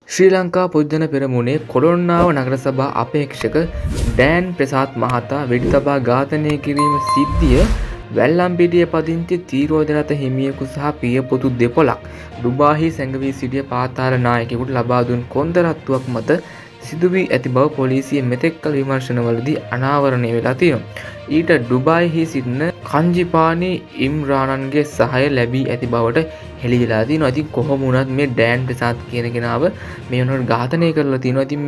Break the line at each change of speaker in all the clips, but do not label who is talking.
ශ්‍රී ලංකා පොදුජන පෙරමුණේ කොළොන්නාව නගරසභා අපේක්ෂක ඩෑන් ප්‍රසාද් මහතා වෙඩි තබා ඝාතනය කිරීම සිද්ධිය වැල්ලම්පිටිය පදිංචි තීරෝධනත හිමියෙකු සහ පියපොතු දෙපොළක් ඩුබාහි සැඟවී සිටිය පාතාල නායකයෙකුට ලබා දුන් කොන්දරත්තුවක් මත සිදු වී ඇති බව පොලිසිය මෙතෙක් කළ විමර්ශනවලදී අනාවරණය වෙලා තියෙනවා. ඊට ඩුබායිහි සිටින කංජිපානි ඉම්රානන්ගේ සහාය ලැබී ඇති බවට හෙළිලා තියෙනවා. ඉතින් කොහොම වුණත් මේ ඩෑන් ප්‍රසාද් කියන කෙනාව මේ වෙනකොට ඝාතනය කරලා තියෙනවා. ඉතින්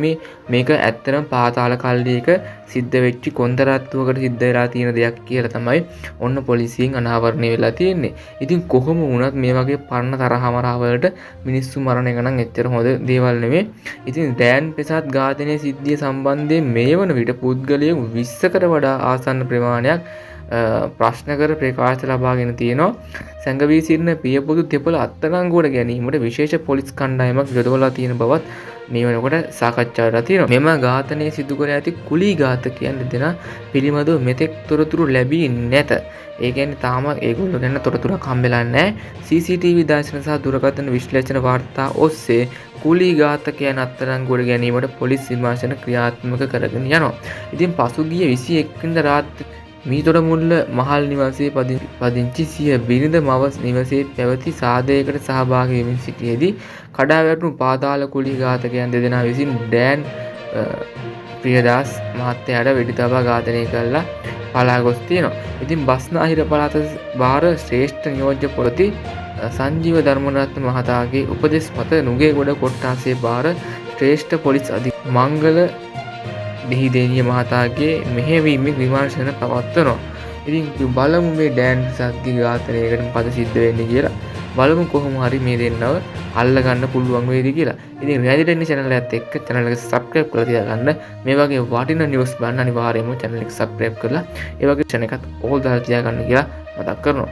මේක ඇත්තටම පාතාල කල්ලියක සිද්ධ වෙච්ච කොන්දරත්තුවකට සිද්ධ වෙලා තියෙන දෙයක් කියලා තමයි ඔන්න පොලිසියෙන් අනාවරණය වෙලා තියෙන්නේ. ඉතින් කොහොම වුණත් මේ වගේ පරණ තරහමරා වලට මිනිස්සු මරණ එක නම් එච්චර හොඳ දේවල් නෙමෙයි. ඉතින් ඩෑන් ප්‍රසාද් ඝාතනයේ සිද්ධිය සම්බන්ධයෙන් මේ වන විට පුද්ගලයන් 20කට වඩා ආසන්න ප්‍රමාණයක් ප්‍රශ්න කර ප්‍රකාශ ලබාගෙන තියෙනවා. සැඟවී සිටින පියපොතු දෙපළ අත්අඩංගුවට ගැනීමට විශේෂ පොලිස් කණ්ඩායමක් යොදවලා තියෙන බවත් මේ වෙනකොට සාකච්ඡා වෙලා තියෙනවා. මෙම ඝාතනය සිදු කර ඇති කුලී ඝාතකයන් දෙදෙනා පිළිබඳව මෙතෙක් තොරතුරු ලැබී නැත. ඒ කියන්නේ තාම ඒගොල්ලෝ ගැන තොරතුරක් හම්බෙලා නැහැ. CCTV දර්ශන සහ දුරකථන විශ්ලේෂණ වාර්තා ඔස්සේ කුලී ඝාතකයන් අත්අඩංගුවට ගැනීමට පොලිස් විමර්ශන ක්‍රියාත්මක කරගෙන යනවා. ඉතින් පසුගිය 21 වෙනිදා රාත්‍රී මීතොටමුල්ල මහල් නිවාසයේ පදිංචි සිය බිරිඳ මව නිවසේ පැවති සාදයකට සහභාගී වෙමින් සිටියේදී කඩා වැටුණු පාතාල කුලී ඝාතකයන් දෙදෙනා විසින් ඩෑන් ප්‍රියදාස් මහත්තයාට වෙඩි තබා ඝාතනය කළා පලා ගොස් තියෙනවා. ඉතින් බස්නාහිර පළාත භාර ශ්‍රේෂ්ඨ නියෝජ්‍ය පොලිස් සංජීව ධර්මරත්න මහතාගේ උපදෙස් මත නුගේගොඩ කොට්ටාසේ භාර ශ්‍රේෂ්ඨ පොලිස් අධිකාරී මංගල දෙහිදෙනිය මහතාගේ මෙහෙයවීමේ විමර්ශන පවත්වනවා. ඉතින් බලමු මේ ඩෑන් ප්‍රසාද්ගේ ඝාතනයකට මොකද සිද්ධ වෙන්නේ කියලා. බලමු කොහොම හරි මේ දෙන්නව අල්ලගන්න පුළුවන් වේද කියලා. ඉතින් රැදිටෙන්නේ channel එකත් එක්ක channel එක subscribe කරලා තියාගන්න. මේ වගේ වටිනා news බලන්න අනිවාර්යයෙන්ම channel එක subscribe කරලා ඒ වගේ channel එකත් all දාලා තියාගන්න කියලා මතක් කරනවා.